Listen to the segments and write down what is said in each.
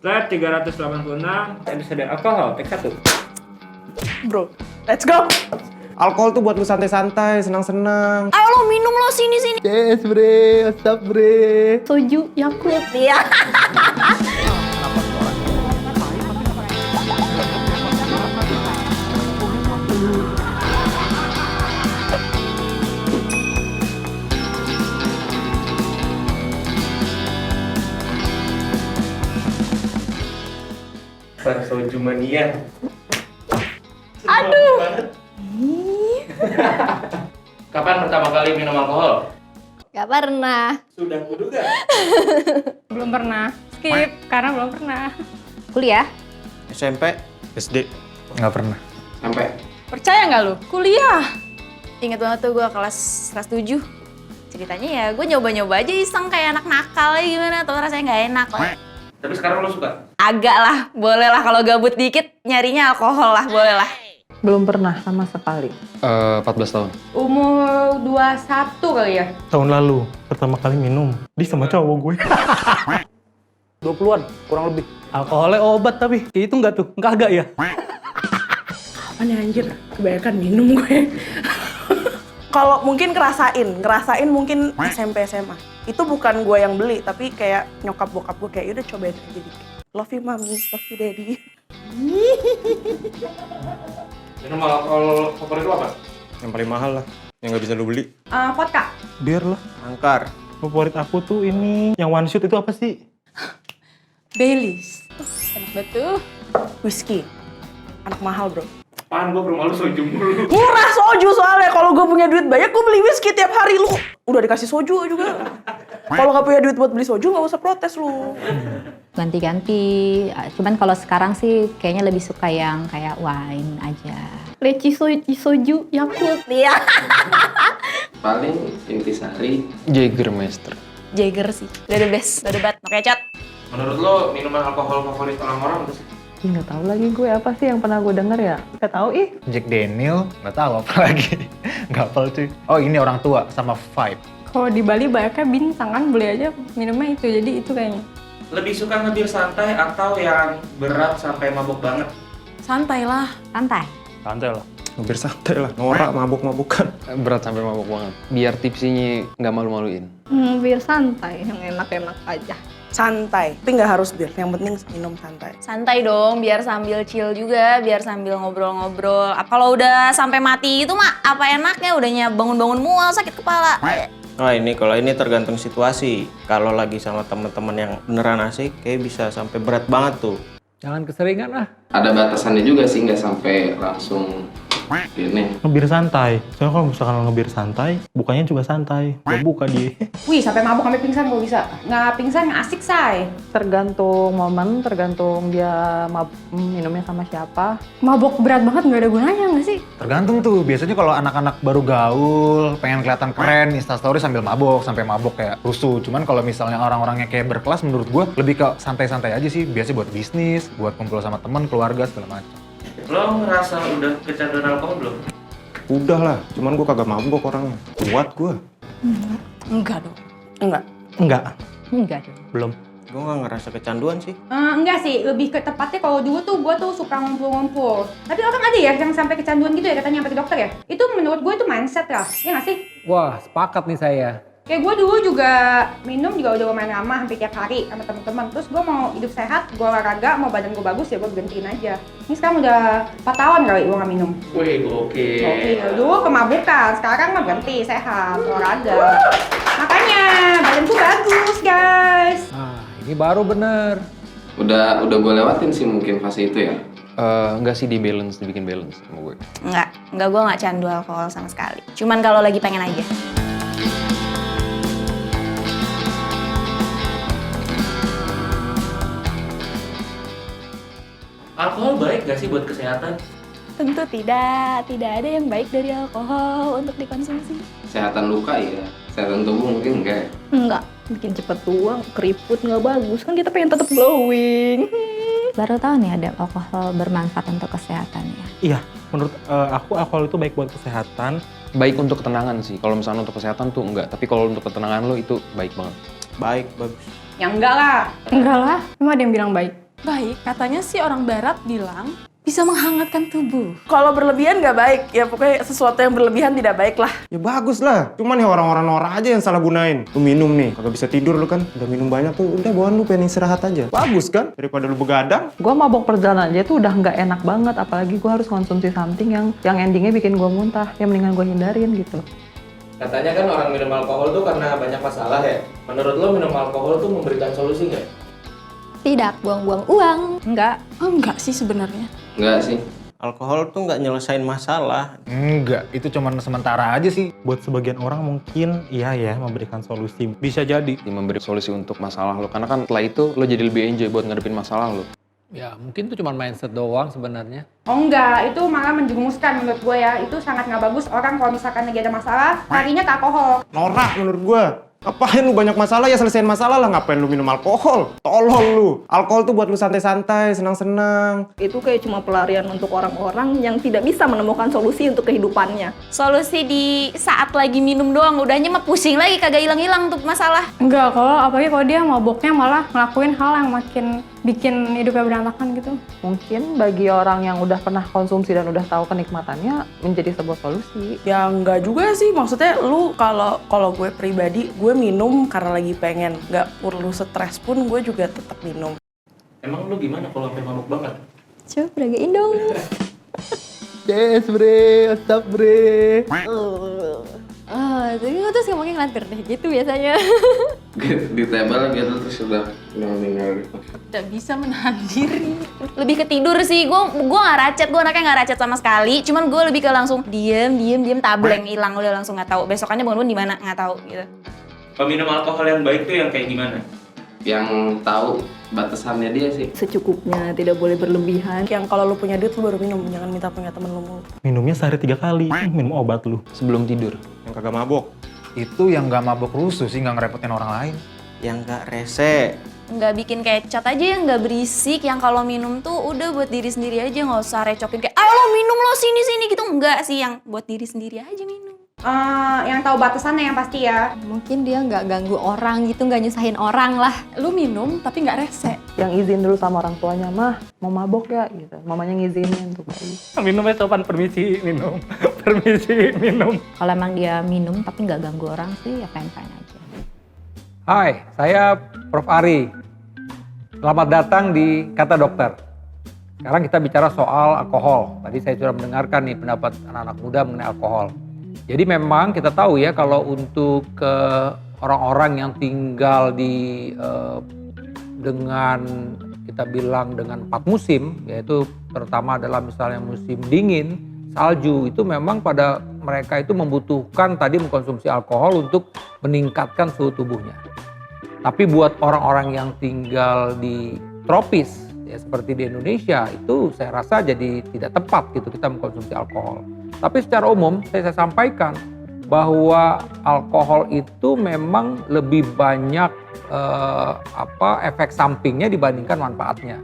Flat 386 episode alkohol, take 1. Bro, let's go. Alkohol tuh buat lu santai-santai, senang-senang. Ayo lo minum lo sini. Yes bre, what's up bre? Soju, Yakult. Iya. Soju mania. Aduh. Kapan pertama kali minum alkohol? Gak pernah. Sudah kuduga. Belum pernah. Skip, karena belum pernah. Kuliah? SMP, SD, nggak pernah. Sampai. Percaya nggak lu? Kuliah. Ingat banget tuh gue kelas 7. Ceritanya ya gue nyoba-nyoba aja iseng kayak anak nakal gimana. Tuh rasanya gak enak lah. Tapi sekarang lo suka? Agak lah, boleh lah kalau gabut dikit nyarinya alkohol lah, boleh lah. Belum pernah sama sekali. 14 tahun. Umur 21 kali ya? Tahun lalu, pertama kali minum. Dia sama cowok gue. 20-an, kurang lebih. Alkoholnya obat tapi, kayak itu enggak tuh? Enggak ya? Apaan ya anjir, kebanyakan minum gue. Kalau mungkin ngerasain mungkin SMP SMA. Itu bukan gue yang beli, tapi kayak nyokap bokap gue kayak udah cobain aja dikit. Love you mami, love you daddy. Minum alkohol favorit lo apa? Yang paling mahal lah, yang nggak bisa lu beli. Vodka. Biar lah. Angkar. Favorit aku tuh ini, yang one shoot itu apa sih? Baileys. Enak banget tuh. Whisky, anak mahal bro. Apaan gue rumah lu soju mulu. Murah soju soalnya, kalau gue punya duit banyak gue beli whisky tiap hari lu. Udah dikasih soju juga. Kalau nggak punya duit buat beli soju nggak usah protes lu. Ganti-ganti, cuman kalau sekarang sih kayaknya lebih suka yang kayak wine aja. Leci soju, Yakult. Iya. Paling intisari. Jägermeister. Jagger sih, udah the best, udah debat, no kecot. Menurut lo minuman alkohol favorit orang-orang apa sih? Ih, nggak tahu lagi gue apa sih yang pernah gue denger ya. Nggak tahu ih. Jack Daniel, nggak tahu apa lagi. Nggak hafal cuy. Oh ini orang tua sama Vibe. Kalau di Bali banyaknya bintang kan, beli aja minumnya itu, jadi itu kayaknya. Lebih suka ngebir santai atau yang berat sampai mabuk banget? Santai lah. Santai. Santai lah. Hampir santai lah, norak mabuk-mabukan. Berat sampai mabuk banget. Biar tipsinya nggak malu-maluin. Biar santai, yang enak-enak aja. Santai, tapi nggak harus bir. Yang penting minum santai. Santai dong, biar sambil chill juga, biar sambil ngobrol-ngobrol. Kalau udah sampai mati itu mah apa enaknya, udahnya bangun-bangun mual, sakit kepala. Nah ini, kalau ini tergantung situasi. Kalau lagi sama teman-teman yang beneran asik, kayak bisa sampai berat banget tuh. Jangan keseringan lah. Ada batasannya juga sih, nggak sampai langsung gini. Ngebir santai. Soalnya kalau misalkan ngebir santai, bukanya juga santai. Gue buka dia. Wih, sampai mabuk, sampai pingsan kalau bisa. Nggak pingsan, nggak asik, say. Tergantung momen, tergantung dia minumnya sama siapa. Mabuk berat banget, nggak ada gunanya nggak sih? Tergantung tuh. Biasanya kalau anak-anak baru gaul, pengen kelihatan keren, instastory sambil mabok, sampai mabok kayak rusuh. Cuman kalau misalnya orang-orangnya kayak berkelas, menurut gue lebih ke santai-santai aja sih. Biasanya buat bisnis, buat kumpul sama teman, keluarga segala macam. Lo ngerasa udah kecanduan alkohol belum? Udah lah, cuman gue kagak mabuk orangnya. Kuat gue. Enggak dong. Enggak. Enggak. Enggak dong. Belum. Gue nggak ngerasa kecanduan sih. Enggak sih, lebih ke tepatnya kalau dulu tuh gue tuh suka ngumpul-ngumpul. Tapi orang ada ya yang sampai kecanduan gitu ya, katanya sampai ke dokter ya. Itu menurut gue itu mindset ya, iya nggak sih? Wah, sepakat nih saya. Kayak gue dulu juga minum juga udah lumayan lama, hampir tiap hari sama teman-teman. Terus gue mau hidup sehat, gue olahraga, mau badan gue bagus ya gue berhentiin aja. Ini sekarang udah 4 tahun kali gue nggak minum. Wih, oke. Dulu kemabukan, sekarang mah berhenti, sehat, olahraga. Makanya badanku bagus guys. Nah, ini baru bener. Udah gue lewatin sih mungkin fase itu ya. Nggak sih, dibikin balance sama gue. Enggak, gue nggak candu alkohol sama sekali. Cuman kalau lagi pengen aja. Alkohol baik gak sih buat kesehatan? Tentu tidak ada yang baik dari alkohol untuk dikonsumsi. Kesehatan luka ya, kesehatan tubuh mungkin enggak ya. Enggak. Bikin cepet tua, keriput nggak bagus. Kan kita pengen tetap glowing. Baru tahu nih ada alkohol bermanfaat untuk kesehatan ya. Iya, menurut aku alkohol itu baik buat kesehatan. Baik untuk ketenangan sih. Kalau misalnya untuk kesehatan tuh enggak, tapi kalau untuk ketenangan lo itu baik banget. Baik, bagus. Ya enggak lah. Enggak lah. Emang ada yang bilang baik? baik. Katanya sih orang barat bilang bisa menghangatkan tubuh. Kalau berlebihan nggak baik, ya pokoknya sesuatu yang berlebihan tidak baik lah. Ya bagus lah, cuman ya orang-orang norak aja yang salah gunain. Lu minum nih, kagak bisa tidur lu kan, udah minum banyak tuh, udah bawaan lu pengen istirahat aja. Bagus kan, daripada lu begadang. Gue mabok perjalanan aja tuh udah nggak enak banget, apalagi gue harus konsumsi something yang endingnya bikin gue muntah, yang mendingan gue hindarin gitu. Katanya kan orang minum alkohol tuh karena banyak masalah ya. Menurut lo minum alkohol tuh memberikan solusi nggak? Tidak, buang-buang uang. Enggak. Oh, enggak sih sebenarnya. Enggak sih. Alkohol tuh nggak nyelesain masalah. Enggak, itu cuma sementara aja sih. Buat sebagian orang mungkin iya ya memberikan solusi. Bisa jadi. Memberi solusi untuk masalah lo. Karena kan setelah itu lo jadi lebih enjoy buat ngadepin masalah lo. Ya mungkin itu cuma mindset doang sebenarnya. Oh enggak, itu malah menjerumuskan menurut gue ya. Itu sangat nggak bagus orang kalau misalkan lagi ada masalah, larinya ke alkohol. Norak menurut gua. Ngapain lu banyak masalah ya selesaiin masalah lah, ngapain lu minum alkohol? Tolol lu. Alkohol tuh buat lu santai-santai, senang-senang. Itu kayak cuma pelarian untuk orang-orang yang tidak bisa menemukan solusi untuk kehidupannya. Solusi di saat lagi minum doang, udahnya mah pusing lagi kagak hilang-hilang tuh masalah. Enggak, apalagi kalau dia maboknya malah ngelakuin hal yang makin bikin hidupnya berantakan gitu. Mungkin bagi orang yang udah pernah konsumsi dan udah tahu kenikmatannya menjadi sebuah solusi. Ya enggak juga sih, maksudnya lu kalau gue pribadi, gue minum karena lagi pengen. Nggak perlu stres pun gue juga tetap minum. Emang lu gimana kalau sampai mabuk banget? Coba peragain dong. Yes bre, what's up bre? Tapi gue tuh suka pakai ngeliat deh gitu biasanya. Di table gitu terus udah meninggal gitu. Tidak bisa menahan diri. Lebih ke tidur sih, gue nggak racet, gue anaknya nggak racet sama sekali. Cuman gue lebih ke langsung diem, tableng hilang udah langsung nggak tahu. Besokannya bangun di mana nggak tahu gitu. Peminum alkohol yang baik tuh yang kayak gimana? Yang tahu batasannya dia sih. Secukupnya, tidak boleh berlebihan. Yang kalau lu punya duit lu baru minum, jangan minta punya temen lu mulu. Minumnya sehari 3 kali, minum obat lu. Sebelum tidur. Yang kagak mabok. Itu yang nggak mabok rusuh sih, nggak ngerepotin orang lain. Yang nggak rese. Nggak bikin kecot aja, yang nggak berisik, yang kalau minum tuh udah buat diri sendiri aja, nggak usah recokin kayak ayo lo minum lo sini gitu, enggak sih, yang buat diri sendiri aja minum. Yang tahu batasannya yang pasti ya. Mungkin dia nggak ganggu orang gitu, nggak nyusahin orang lah. Lu minum tapi nggak rese. Yang izin dulu sama orang tuanya, mah mau mabok ya gitu. Mamanya ngizinin tuh bayi. Minumnya sopan, permisi minum. Permisi minum. Kalau emang dia minum tapi nggak ganggu orang sih ya fine-fine aja. Hai, saya Prof. Ari. Selamat datang di Kata Dokter. Sekarang kita bicara soal alkohol. Tadi saya sudah mendengarkan nih pendapat anak-anak muda mengenai alkohol. Jadi memang kita tahu ya kalau untuk orang-orang yang tinggal di dengan kita bilang dengan 4 musim, yaitu pertama adalah misalnya musim dingin, salju, itu memang pada mereka itu membutuhkan tadi mengkonsumsi alkohol untuk meningkatkan suhu tubuhnya. Tapi buat orang-orang yang tinggal di tropis, ya seperti di Indonesia, itu saya rasa jadi tidak tepat gitu kita mengkonsumsi alkohol. Tapi secara umum saya sampaikan bahwa alkohol itu memang lebih banyak efek sampingnya dibandingkan manfaatnya.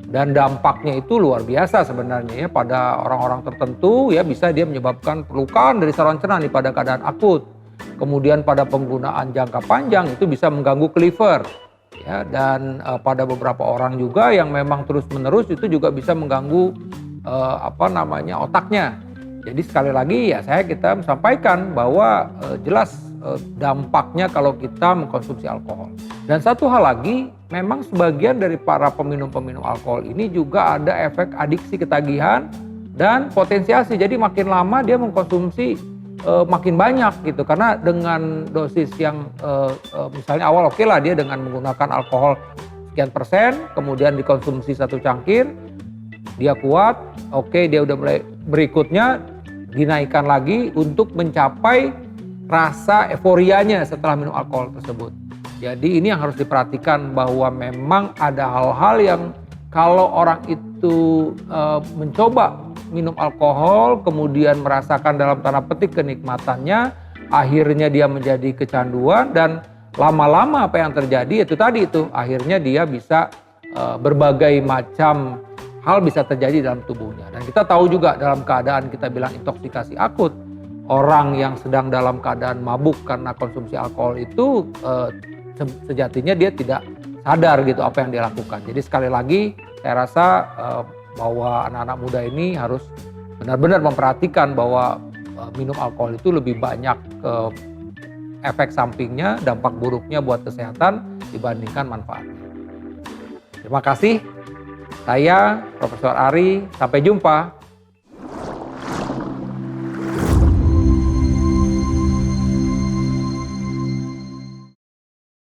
Dan dampaknya itu luar biasa sebenarnya ya pada orang-orang tertentu ya, bisa dia menyebabkan perlukaan dari saluran cerna nih pada keadaan akut. Kemudian pada penggunaan jangka panjang itu bisa mengganggu ke liver. Ya, dan pada beberapa orang juga yang memang terus-menerus itu juga bisa mengganggu otaknya. Jadi sekali lagi ya kita sampaikan bahwa jelas dampaknya kalau kita mengkonsumsi alkohol. Dan satu hal lagi, memang sebagian dari para peminum-peminum alkohol ini juga ada efek adiksi ketagihan dan potensiasi. Jadi makin lama dia mengkonsumsi makin banyak gitu. Karena dengan dosis yang misalnya awal oke lah dia dengan menggunakan alkohol sekian persen, kemudian dikonsumsi 1 cangkir, dia kuat, oke dia udah mulai berikutnya dinaikkan lagi untuk mencapai rasa euforianya setelah minum alkohol tersebut. Jadi ini yang harus diperhatikan bahwa memang ada hal-hal yang kalau orang itu mencoba minum alkohol kemudian merasakan dalam tanda petik kenikmatannya, akhirnya dia menjadi kecanduan dan lama-lama apa yang terjadi itu tadi itu akhirnya dia bisa berbagai macam hal bisa terjadi dalam tubuhnya. Dan kita tahu juga dalam keadaan kita bilang intoksikasi akut, orang yang sedang dalam keadaan mabuk karena konsumsi alkohol itu sejatinya dia tidak sadar gitu apa yang dia lakukan. Jadi sekali lagi saya rasa bahwa anak-anak muda ini harus benar-benar memperhatikan bahwa minum alkohol itu lebih banyak efek sampingnya, dampak buruknya buat kesehatan dibandingkan manfaatnya. Terima kasih. Saya Profesor Ari, sampai jumpa